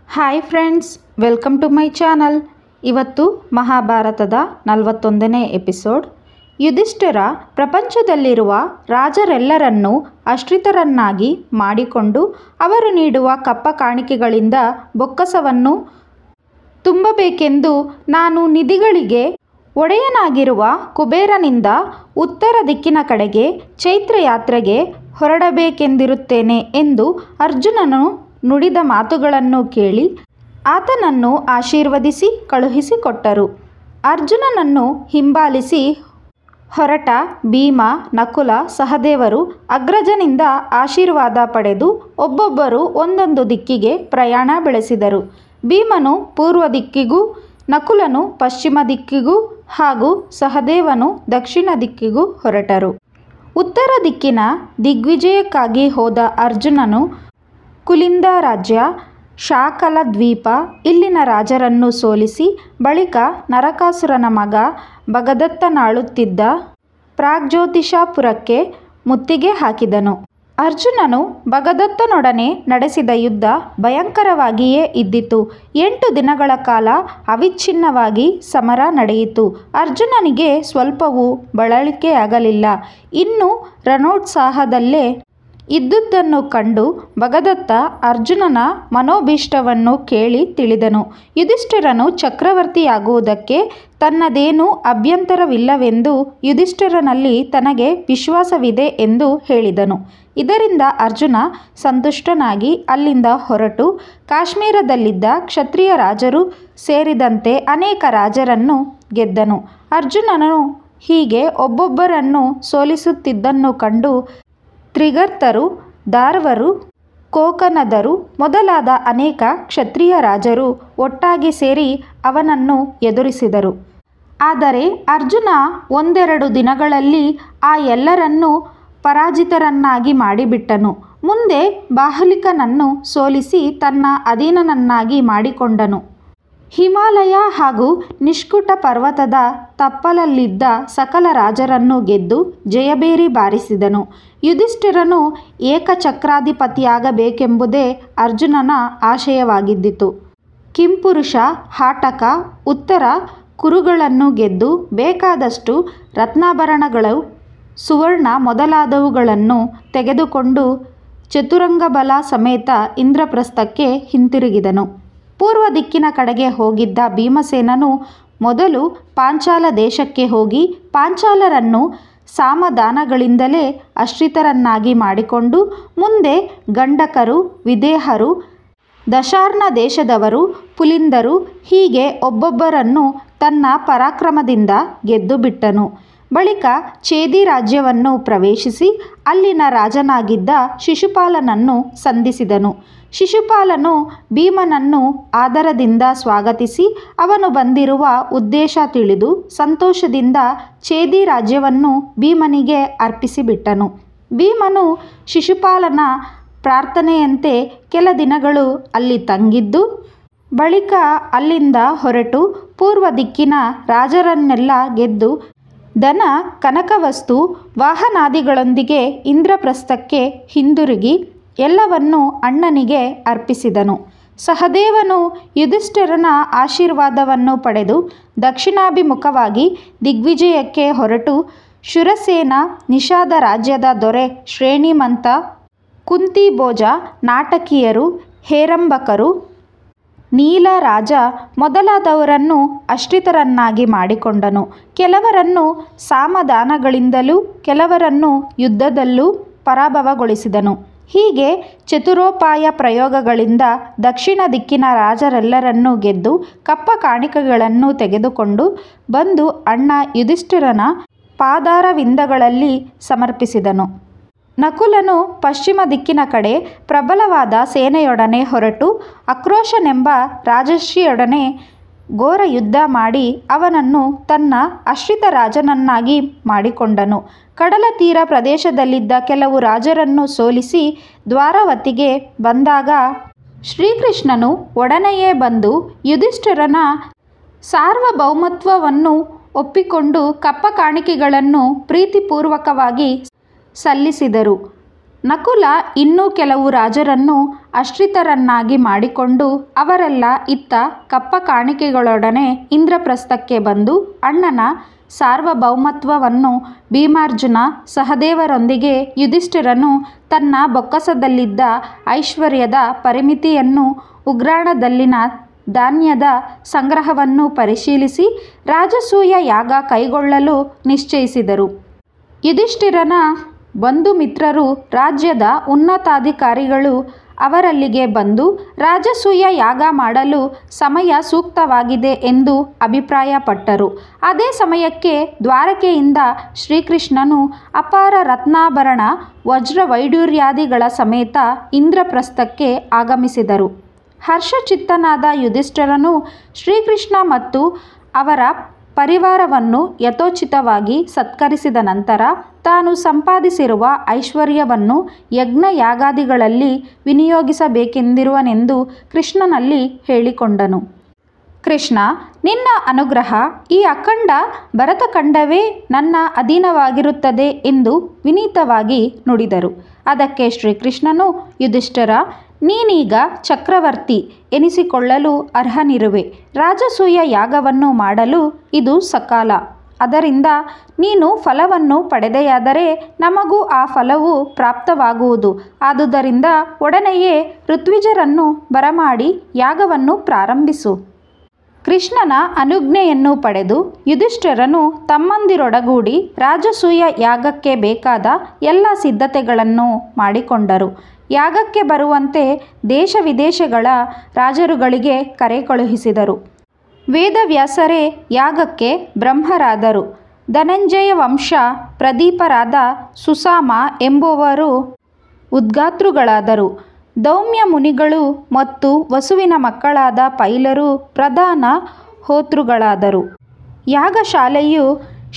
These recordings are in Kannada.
Hi friends, welcome to my channel. ಇವತ್ತು ಮಹಾಭಾರತದ 41ನೇ ಎಪಿಸೋಡ್. ಯುಧಿಷ್ಠಿರ ಪ್ರಪಂಚದಲ್ಲಿರುವ ರಾಜರೆಲ್ಲರನ್ನೂ ಆಶ್ರಿತರನ್ನಾಗಿ ಮಾಡಿಕೊಂಡು ಅವರು ನೀಡುವ ಕಪ್ಪ ಕಾಣಿಕೆಗಳಿಂದ ಬೊಕ್ಕಸವನ್ನು ತುಂಬಬೇಕೆಂದು ನಾನು ನಿಧಿಗಳಿಗೆ ಒಡೆಯನಾಗಿರುವ ಕುಬೇರನಿಂದ ಉತ್ತರ ದಿಕ್ಕಿನ ಕಡೆಗೆ ಚೈತ್ರಯಾತ್ರೆಗೆ ಹೊರಡಬೇಕೆಂದಿರುತ್ತೇನೆ ಎಂದು ಅರ್ಜುನನು ನುಡಿದ ಮಾತುಗಳನ್ನು ಕೇಳಿ ಆತನನ್ನು ಆಶೀರ್ವದಿಸಿ ಕಳುಹಿಸಿಕೊಟ್ಟರು. ಅರ್ಜುನನನ್ನು ಹಿಂಬಾಲಿಸಿ ಹೊರಟ ಭೀಮ, ನಕುಲ, ಸಹದೇವರು ಅಗ್ರಜನಿಂದ ಆಶೀರ್ವಾದ ಪಡೆದು ಒಬ್ಬೊಬ್ಬರು ಒಂದೊಂದು ದಿಕ್ಕಿಗೆ ಪ್ರಯಾಣ ಬೆಳೆಸಿದರು. ಭೀಮನು ಪೂರ್ವ ದಿಕ್ಕಿಗೂ, ನಕುಲನು ಪಶ್ಚಿಮ ದಿಕ್ಕಿಗೂ ಹಾಗೂ ಸಹದೇವನು ದಕ್ಷಿಣ ದಿಕ್ಕಿಗೂ ಹೊರಟರು. ಉತ್ತರ ದಿಕ್ಕಿನ ದಿಗ್ವಿಜಯಕ್ಕಾಗಿ ಹೋದ ಅರ್ಜುನನು ಕುಲಿಂದ ರಾಜ್ಯ, ಶಾಕಲ ದ್ವೀಪ ಇಲ್ಲಿನ ರಾಜರನ್ನು ಸೋಲಿಸಿ ಬಳಿಕ ನರಕಾಸುರನ ಮಗ ಭಗದತ್ತನಾಳುತ್ತಿದ್ದ ಪ್ರಾಗ್ಜ್ಯೋತಿಷಪುರಕ್ಕೆ ಮುತ್ತಿಗೆ ಹಾಕಿದನು. ಅರ್ಜುನನು ಭಗದತ್ತನೊಡನೆ ನಡೆಸಿದ ಯುದ್ಧ ಭಯಂಕರವಾಗಿಯೇ ಇದ್ದಿತು. 8 ದಿನಗಳ ಕಾಲ ಅವಿಚ್ಛಿನ್ನವಾಗಿ ಸಮರ ನಡೆಯಿತು. ಅರ್ಜುನನಿಗೆ ಸ್ವಲ್ಪವೂ ಬಳಲಿಕೆಯಾಗಲಿಲ್ಲ. ಇನ್ನೂ ರಣೋತ್ಸಾಹದಲ್ಲೇ ಇದ್ದುದನ್ನು ಕಂಡು ಭಗದತ್ತ ಅರ್ಜುನನ ಮನೋಭೀಷ್ಟವನ್ನು ಕೇಳಿ ತಿಳಿದನು. ಯುಧಿಷ್ಠಿರನು ಚಕ್ರವರ್ತಿಯಾಗುವುದಕ್ಕೆ ತನ್ನದೇನೂ ಅಭ್ಯಂತರವಿಲ್ಲವೆಂದು ಯುಧಿಷ್ಠಿರನಲ್ಲಿ ತನಗೆ ವಿಶ್ವಾಸವಿದೆ ಎಂದು ಹೇಳಿದನು. ಇದರಿಂದ ಅರ್ಜುನ ಸಂತುಷ್ಟನಾಗಿ ಅಲ್ಲಿಂದ ಹೊರಟು ಕಾಶ್ಮೀರದಲ್ಲಿದ್ದ ಕ್ಷತ್ರಿಯ ರಾಜರು ಸೇರಿದಂತೆ ಅನೇಕ ರಾಜರನ್ನು ಗೆದ್ದನು. ಅರ್ಜುನನು ಹೀಗೆ ಒಬ್ಬೊಬ್ಬರನ್ನು ಸೋಲಿಸುತ್ತಿದ್ದನ್ನು ಕಂಡು ತ್ರಿಗರ್ತರು, ದಾರ್ವರು, ಕೋಕನದರು ಮೊದಲಾದ ಅನೇಕ ಕ್ಷತ್ರಿಯ ರಾಜರು ಒಟ್ಟಾಗಿ ಸೇರಿ ಅವನನ್ನು ಎದುರಿಸಿದರು. ಆದರೆ ಅರ್ಜುನ ಒಂದೆರಡು ದಿನಗಳಲ್ಲಿ ಆ ಎಲ್ಲರನ್ನೂ ಪರಾಜಿತರನ್ನಾಗಿ ಮಾಡಿಬಿಟ್ಟನು. ಮುಂದೆ ಬಾಹುಲಿಕನನ್ನು ಸೋಲಿಸಿ ತನ್ನ ಅಧೀನನನ್ನಾಗಿ ಮಾಡಿಕೊಂಡನು. ಹಿಮಾಲಯ ಹಾಗೂ ನಿಷ್ಕುಟ ಪರ್ವತದ ತಪ್ಪಲಲ್ಲಿದ್ದ ಸಕಲ ರಾಜರನ್ನು ಗೆದ್ದು ಜಯಬೇರಿ ಬಾರಿಸಿದನು. ಯುಧಿಷ್ಠಿರನು ಏಕಚಕ್ರಾಧಿಪತಿಯಾಗಬೇಕೆಂಬುದೇ ಅರ್ಜುನನ ಆಶಯವಾಗಿದ್ದಿತು. ಕಿಂಪುರುಷ, ಹಾಟಕ, ಉತ್ತರ ಕುರುಗಳನ್ನು ಗೆದ್ದು ಬೇಕಾದಷ್ಟು ರತ್ನಾಭರಣಗಳು, ಸುವರ್ಣ ಮೊದಲಾದವುಗಳನ್ನು ತೆಗೆದುಕೊಂಡು ಚತುರಂಗಬಲ ಸಮೇತ ಇಂದ್ರಪ್ರಸ್ಥಕ್ಕೆ ಹಿಂತಿರುಗಿದನು. ಪೂರ್ವ ದಿಕ್ಕಿನ ಕಡೆಗೆ ಹೋಗಿದ್ದ ಭೀಮಸೇನನು ಮೊದಲು ಪಾಂಚಾಲ ದೇಶಕ್ಕೆ ಹೋಗಿ ಪಾಂಚಾಲರನ್ನು ಸಾಮದಾನಗಳಿಂದಲೇ ಆಶ್ರಿತರನ್ನಾಗಿ ಮಾಡಿಕೊಂಡು ಮುಂದೆ ಗಂಡಕರು, ವಿದೇಹರು, ದಶಾರ್ಣ ದೇಶದವರು, ಪುಲಿಂದರು ಹೀಗೆ ಒಬ್ಬೊಬ್ಬರನ್ನು ತನ್ನ ಪರಾಕ್ರಮದಿಂದ ಗೆದ್ದು ಬಿಟ್ಟನು. ಬಳಿಕ ಚೇದಿ ರಾಜ್ಯವನ್ನು ಪ್ರವೇಶಿಸಿ ಅಲ್ಲಿನ ರಾಜನಾಗಿದ್ದ ಶಿಶುಪಾಲನನ್ನು ಸಂಧಿಸಿದನು. ಶಿಶುಪಾಲನು ಭೀಮನನ್ನು ಆದರದಿಂದ ಸ್ವಾಗತಿಸಿ ಅವನು ಬಂದಿರುವ ಉದ್ದೇಶ ತಿಳಿದು ಸಂತೋಷದಿಂದ ಚೇದಿ ರಾಜ್ಯವನ್ನು ಭೀಮನಿಗೆ ಅರ್ಪಿಸಿಬಿಟ್ಟನು. ಭೀಮನು ಶಿಶುಪಾಲನ ಪ್ರಾರ್ಥನೆಯಂತೆ ಕೆಲ ದಿನಗಳು ಅಲ್ಲಿ ತಂಗಿದ್ದು ಬಳಿಕ ಅಲ್ಲಿಂದ ಹೊರಟು ಪೂರ್ವ ದಿಕ್ಕಿನ ರಾಜರನ್ನೆಲ್ಲ ಗೆದ್ದು ಧನ, ಕನಕವಸ್ತು, ವಾಹನಾದಿಗಳೊಂದಿಗೆ ಇಂದ್ರಪ್ರಸ್ಥಕ್ಕೆ ಹಿಂದಿರುಗಿ ಎಲ್ಲವನ್ನೂ ಅಣ್ಣನಿಗೆ ಅರ್ಪಿಸಿದನು. ಸಹದೇವನು ಯುಧಿಷ್ಠಿರನ ಆಶೀರ್ವಾದವನ್ನು ಪಡೆದು ದಕ್ಷಿಣಾಭಿಮುಖವಾಗಿ ದಿಗ್ವಿಜಯಕ್ಕೆ ಹೊರಟು ಶೂರಸೇನ, ನಿಷಾದ ರಾಜ್ಯದ ದೊರೆ ಶ್ರೇಣಿಮಂತ, ಕುಂತಿಭೋಜ, ನಾಟಕೀಯರು, ಹೇರಂಬಕರು, ನೀಲರಾಜ ಮೊದಲಾದವರನ್ನು ಆಶ್ರಿತರನ್ನಾಗಿ ಮಾಡಿಕೊಂಡನು. ಕೆಲವರನ್ನು ಸಾಮದಾನಗಳಿಂದಲೂ ಕೆಲವರನ್ನು ಯುದ್ಧದಲ್ಲೂ ಪರಾಭವಗೊಳಿಸಿದನು. ಹೀಗೆ ಚತುರೋಪಾಯ ಪ್ರಯೋಗಗಳಿಂದ ದಕ್ಷಿಣ ದಿಕ್ಕಿನ ರಾಜರೆಲ್ಲರನ್ನೂ ಗೆದ್ದು ಕಪ್ಪ ಕಾಣಿಕೆಗಳನ್ನು ತೆಗೆದುಕೊಂಡು ಬಂದು ಅಣ್ಣ ಯುಧಿಷ್ಠಿರನ ಪಾದಾರವಿಂದಗಳಲ್ಲಿ ಸಮರ್ಪಿಸಿದನು. ನಕುಲನು ಪಶ್ಚಿಮ ದಿಕ್ಕಿನ ಕಡೆ ಪ್ರಬಲವಾದ ಸೇನೆಯೊಡನೆ ಹೊರಟು ಆಕ್ರೋಶನೆಂಬ ರಾಜರ್ಷಿಯೊಡನೆ ಘೋರ ಯುದ್ಧ ಮಾಡಿ ಅವನನ್ನು ತನ್ನ ಆಶ್ರಿತ ರಾಜನನ್ನಾಗಿ ಮಾಡಿಕೊಂಡನು. ಕಡಲ ತೀರ ಪ್ರದೇಶದಲ್ಲಿದ್ದ ಕೆಲವು ರಾಜರನ್ನು ಸೋಲಿಸಿ ದ್ವಾರವತಿಗೆ ಬಂದಾಗ ಶ್ರೀಕೃಷ್ಣನು ಒಡನೆಯೇ ಬಂದು ಯುಧಿಷ್ಠಿರನ ಸಾರ್ವಭೌಮತ್ವವನ್ನು ಒಪ್ಪಿಕೊಂಡು ಕಪ್ಪ ಕಾಣಿಕೆಗಳನ್ನು ಪ್ರೀತಿಪೂರ್ವಕವಾಗಿ ಸಲ್ಲಿಸಿದರು. ನಕುಲ ಇನ್ನೂ ಕೆಲವು ರಾಜರನ್ನು ಆಶ್ರಿತರನ್ನಾಗಿ ಮಾಡಿಕೊಂಡು ಅವರೆಲ್ಲ ಇತ್ತ ಕಪ್ಪ ಕಾಣಿಕೆಗಳೊಡನೆ ಇಂದ್ರಪ್ರಸ್ಥಕ್ಕೆ ಬಂದು ಅಣ್ಣನ ಸಾರ್ವಭೌಮತ್ವವನ್ನು ಭೀಮಾರ್ಜುನ ಸಹದೇವರೊಂದಿಗೆ ಯುಧಿಷ್ಠಿರನು ತನ್ನ ಬೊಕ್ಕಸದಲ್ಲಿದ್ದ ಐಶ್ವರ್ಯದ ಪರಿಮಿತಿಯನ್ನು ಉಗ್ರಾಣದಲ್ಲಿನ ಧಾನ್ಯದ ಸಂಗ್ರಹವನ್ನು ಪರಿಶೀಲಿಸಿ ರಾಜಸೂಯ ಯಾಗ ಕೈಗೊಳ್ಳಲು ನಿಶ್ಚಯಿಸಿದರು. ಯುಧಿಷ್ಠಿರನ ಬಂಧು ಮಿತ್ರರು ರಾಜ್ಯದ ಉನ್ನತಾಧಿಕಾರಿಗಳು ಅವರಲ್ಲಿಗೆ ಬಂದು ರಾಜಸೂಯ ಯಾಗ ಮಾಡಲು ಸಮಯ ಸೂಕ್ತವಾಗಿದೆ ಎಂದು ಅಭಿಪ್ರಾಯಪಟ್ಟರು. ಅದೇ ಸಮಯಕ್ಕೆ ದ್ವಾರಕೆಯಿಂದ ಶ್ರೀಕೃಷ್ಣನು ಅಪಾರ ರತ್ನಾಭರಣ ವಜ್ರವೈಡೂರ್ಯಾದಿಗಳ ಸಮೇತ ಇಂದ್ರಪ್ರಸ್ಥಕ್ಕೆ ಆಗಮಿಸಿದರು. ಹರ್ಷಚಿತ್ತನಾದ ಯುಧಿಷ್ಠಿರನು ಶ್ರೀಕೃಷ್ಣ ಮತ್ತು ಅವರ ಪರಿವಾರವನ್ನು ಯಥೋಚಿತವಾಗಿ ಸತ್ಕರಿಸಿದ ನಂತರ ತಾನು ಸಂಪಾದಿಸಿರುವ ಐಶ್ವರ್ಯವನ್ನು ಯಜ್ಞ ಯಾಗಾದಿಗಳಲ್ಲಿ ವಿನಿಯೋಗಿಸಬೇಕೆಂದಿರುವನೆಂದು ಕೃಷ್ಣನಲ್ಲಿ ಹೇಳಿಕೊಂಡನು. ಕೃಷ್ಣ, ನಿನ್ನ ಅನುಗ್ರಹ ಈ ಅಖಂಡ ಭರತಖಂಡವೇ ನನ್ನ ಅಧೀನವಾಗಿರುತ್ತದೆ ಎಂದು ವಿನೀತವಾಗಿ ನುಡಿದರು. ಅದಕ್ಕೆ ಶ್ರೀಕೃಷ್ಣನು, ಯುಧಿಷ್ಠಿರ, ನೀನೀಗ ಚಕ್ರವರ್ತಿ ಎನಿಸಿಕೊಳ್ಳಲು ಅರ್ಹನಿರುವೆ. ರಾಜಸೂಯ ಯಾಗವನ್ನು ಮಾಡಲು ಇದು ಸಕಾಲ. ಅದರಿಂದ ನೀನು ಫಲವನ್ನು ಪಡೆದೆಯಾದರೆ ನಮಗೂ ಆ ಫಲವು ಪ್ರಾಪ್ತವಾಗುವುದು. ಆದುದರಿಂದ ಒಡನೆಯೇ ಋತ್ವಿಜರನ್ನು ಬರಮಾಡಿ ಯಾಗವನ್ನು ಪ್ರಾರಂಭಿಸು. ಕೃಷ್ಣನ ಅನುಜ್ಞೆಯನ್ನು ಪಡೆದು ಯುಧಿಷ್ಠಿರನು ತಮ್ಮಂದಿರೊಡಗೂಡಿ ರಾಜಸೂಯ ಯಾಗಕ್ಕೆ ಬೇಕಾದ ಎಲ್ಲ ಸಿದ್ಧತೆಗಳನ್ನು ಮಾಡಿಕೊಂಡರು. ಯಾಗಕ್ಕೆ ಬರುವಂತೆ ದೇಶ ವಿದೇಶಗಳ ರಾಜರುಗಳಿಗೆ ಕರೆ ಕಳುಹಿಸಿದರು. ವೇದವ್ಯಾಸರೇ ಯಾಗಕ್ಕೆ ಬ್ರಹ್ಮರಾದರು. ಧನಂಜಯ ವಂಶ ಪ್ರದೀಪರಾದ ಸುಸಾಮ ಎಂಬುವರು ಉದ್ಗಾತೃಗಳಾದರು. ದೌಮ್ಯ ಮುನಿಗಳು ಮತ್ತು ವಸುವಿನ ಮಕ್ಕಳಾದ ಪೈಲರು ಪ್ರಧಾನ ಹೋತೃಗಳಾದರು. ಯಾಗಶಾಲೆಯು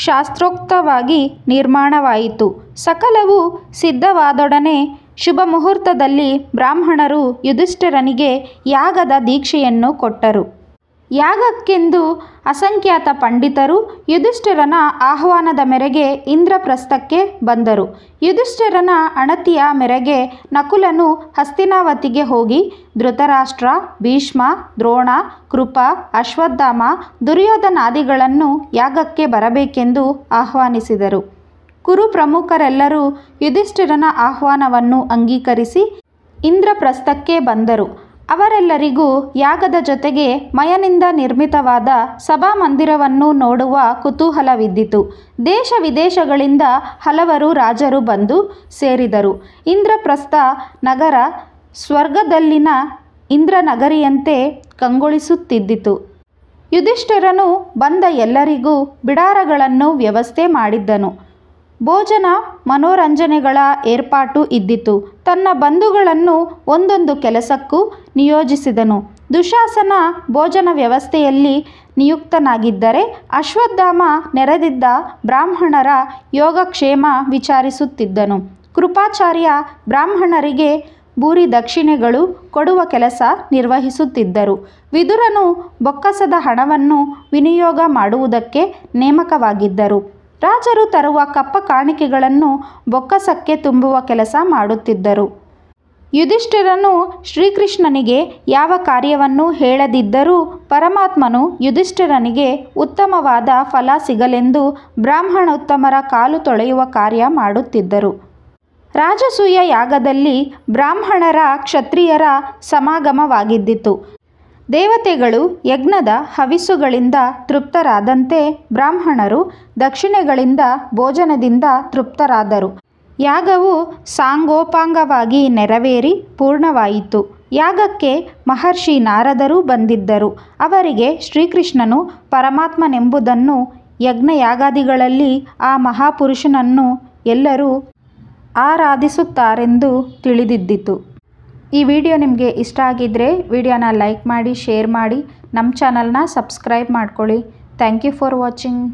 ಶಾಸ್ತ್ರೋಕ್ತವಾಗಿ ನಿರ್ಮಾಣವಾಯಿತು. ಸಕಲವೂ ಸಿದ್ಧವಾದೊಡನೆ ಶುಭ ಮುಹೂರ್ತದಲ್ಲಿ ಬ್ರಾಹ್ಮಣರು ಯುಧಿಷ್ಠಿರನಿಗೆ ಯಾಗದ ದೀಕ್ಷೆಯನ್ನು ಕೊಟ್ಟರು. ಯಾಗಕ್ಕೆಂದು ಅಸಂಖ್ಯಾತ ಪಂಡಿತರು ಯುಧಿಷ್ಠಿರನ ಆಹ್ವಾನದ ಮೇರೆಗೆ ಇಂದ್ರಪ್ರಸ್ಥಕ್ಕೆ ಬಂದರು. ಯುಧಿಷ್ಠಿರನ ಅಣತಿಯ ಮೇರೆಗೆ ನಕುಲನು ಹಸ್ತಿನಾವತಿಗೆ ಹೋಗಿ ಧೃತರಾಷ್ಟ್ರ, ಭೀಷ್ಮ, ದ್ರೋಣ, ಕೃಪ, ಅಶ್ವತ್ಥಾಮ, ದುರ್ಯೋಧನಾದಿಗಳನ್ನು ಯಾಗಕ್ಕೆ ಬರಬೇಕೆಂದು ಆಹ್ವಾನಿಸಿದರು. ಕುರು ಪ್ರಮುಖರೆಲ್ಲರೂ ಯುಧಿಷ್ಠಿರನ ಆಹ್ವಾನವನ್ನು ಅಂಗೀಕರಿಸಿ ಇಂದ್ರಪ್ರಸ್ಥಕ್ಕೆ ಬಂದರು. ಅವರೆಲ್ಲರಿಗೂ ಯಾಗದ ಜೊತೆಗೆ ಮಯನಿಂದ ನಿರ್ಮಿತವಾದ ಸಭಾಮಂದಿರವನ್ನು ನೋಡುವ ಕುತೂಹಲವಿದ್ದಿತು. ದೇಶ ವಿದೇಶಗಳಿಂದ ಹಲವರು ರಾಜರು ಬಂದು ಸೇರಿದರು. ಇಂದ್ರಪ್ರಸ್ಥ ನಗರ ಸ್ವರ್ಗದಲ್ಲಿನ ಇಂದ್ರನಗರಿಯಂತೆ ಕಂಗೊಳಿಸುತ್ತಿದ್ದಿತು. ಯುಧಿಷ್ಠಿರನು ಬಂದ ಎಲ್ಲರಿಗೂ ಬಿಡಾರಗಳನ್ನು ವ್ಯವಸ್ಥೆ ಮಾಡಿದ್ದನು. ಭೋಜನ ಮನೋರಂಜನೆಗಳ ಏರ್ಪಾಟು ಇದ್ದಿತು. ತನ್ನ ಬಂಧುಗಳನ್ನು ಒಂದೊಂದು ಕೆಲಸಕ್ಕೂ ನಿಯೋಜಿಸಿದನು. ದುಶಾಸನ ಭೋಜನ ವ್ಯವಸ್ಥೆಯಲ್ಲಿ ನಿಯುಕ್ತನಾಗಿದ್ದರೆ ಅಶ್ವತ್ಥಾಮ ನೆರೆದಿದ್ದ ಬ್ರಾಹ್ಮಣರ ಯೋಗಕ್ಷೇಮ ವಿಚಾರಿಸುತ್ತಿದ್ದನು. ಕೃಪಾಚಾರ್ಯ ಬ್ರಾಹ್ಮಣರಿಗೆ ಭೂರಿ ದಕ್ಷಿಣೆಗಳು ಕೊಡುವ ಕೆಲಸ ನಿರ್ವಹಿಸುತ್ತಿದ್ದರು. ವಿದುರನು ಬೊಕ್ಕಸದ ಹಣವನ್ನು ವಿನಿಯೋಗ ಮಾಡುವುದಕ್ಕೆ ನೇಮಕವಾಗಿದ್ದರು. ರಾಜರು ತರುವ ಕಪ್ಪ ಕಾಣಿಕೆಗಳನ್ನು ಬೊಕ್ಕಸಕ್ಕೆ ತುಂಬುವ ಕೆಲಸ ಮಾಡುತ್ತಿದ್ದರು. ಯುಧಿಷ್ಠಿರನು ಶ್ರೀಕೃಷ್ಣನಿಗೆ ಯಾವ ಕಾರ್ಯವನ್ನು ಹೇಳದಿದ್ದರೂ ಪರಮಾತ್ಮನು ಯುಧಿಷ್ಠಿರನಿಗೆ ಉತ್ತಮವಾದ ಫಲ ಸಿಗಲೆಂದು ಬ್ರಾಹ್ಮಣೋತ್ತಮರ ಕಾಲು ತೊಳೆಯುವ ಕಾರ್ಯ ಮಾಡುತ್ತಿದ್ದರು. ರಾಜಸೂಯ ಯಾಗದಲ್ಲಿ ಬ್ರಾಹ್ಮಣರ ಕ್ಷತ್ರಿಯರ ಸಮಾಗಮವಾಗಿದ್ದಿತು. ದೇವತೆಗಳು ಯಜ್ಞದ ಹವಿಸ್ಸುಗಳಿಂದ ತೃಪ್ತರಾದಂತೆ ಬ್ರಾಹ್ಮಣರು ದಕ್ಷಿಣೆಗಳಿಂದ ಭೋಜನದಿಂದ ತೃಪ್ತರಾದರು. ಯಾಗವು ಸಾಂಗೋಪಾಂಗವಾಗಿ ನೆರವೇರಿ ಪೂರ್ಣವಾಯಿತು. ಯಾಗಕ್ಕೆ ಮಹರ್ಷಿ ನಾರದರು ಬಂದಿದ್ದರು. ಅವರಿಗೆ ಶ್ರೀಕೃಷ್ಣನು ಪರಮಾತ್ಮನೆಂಬುದನ್ನು ಯಜ್ಞಯಾಗಾದಿಗಳಲ್ಲಿ ಆ ಮಹಾಪುರುಷನನ್ನು ಎಲ್ಲರೂ ಆರಾಧಿಸುತ್ತಾರೆಂದು ತಿಳಿದಿದ್ದಿತು. ಈ ವಿಡಿಯೋ ನಿಮಗೆ ಇಷ್ಟ ಆಗಿದ್ದರೆ ವಿಡಿಯೋನ ಲೈಕ್ ಮಾಡಿ, ಶೇರ್ ಮಾಡಿ, ನಮ್ಮ ಚಾನಲ್ನ ಸಬ್ಸ್ಕ್ರೈಬ್ ಮಾಡ್ಕೊಳ್ಳಿ. Thank you for watching.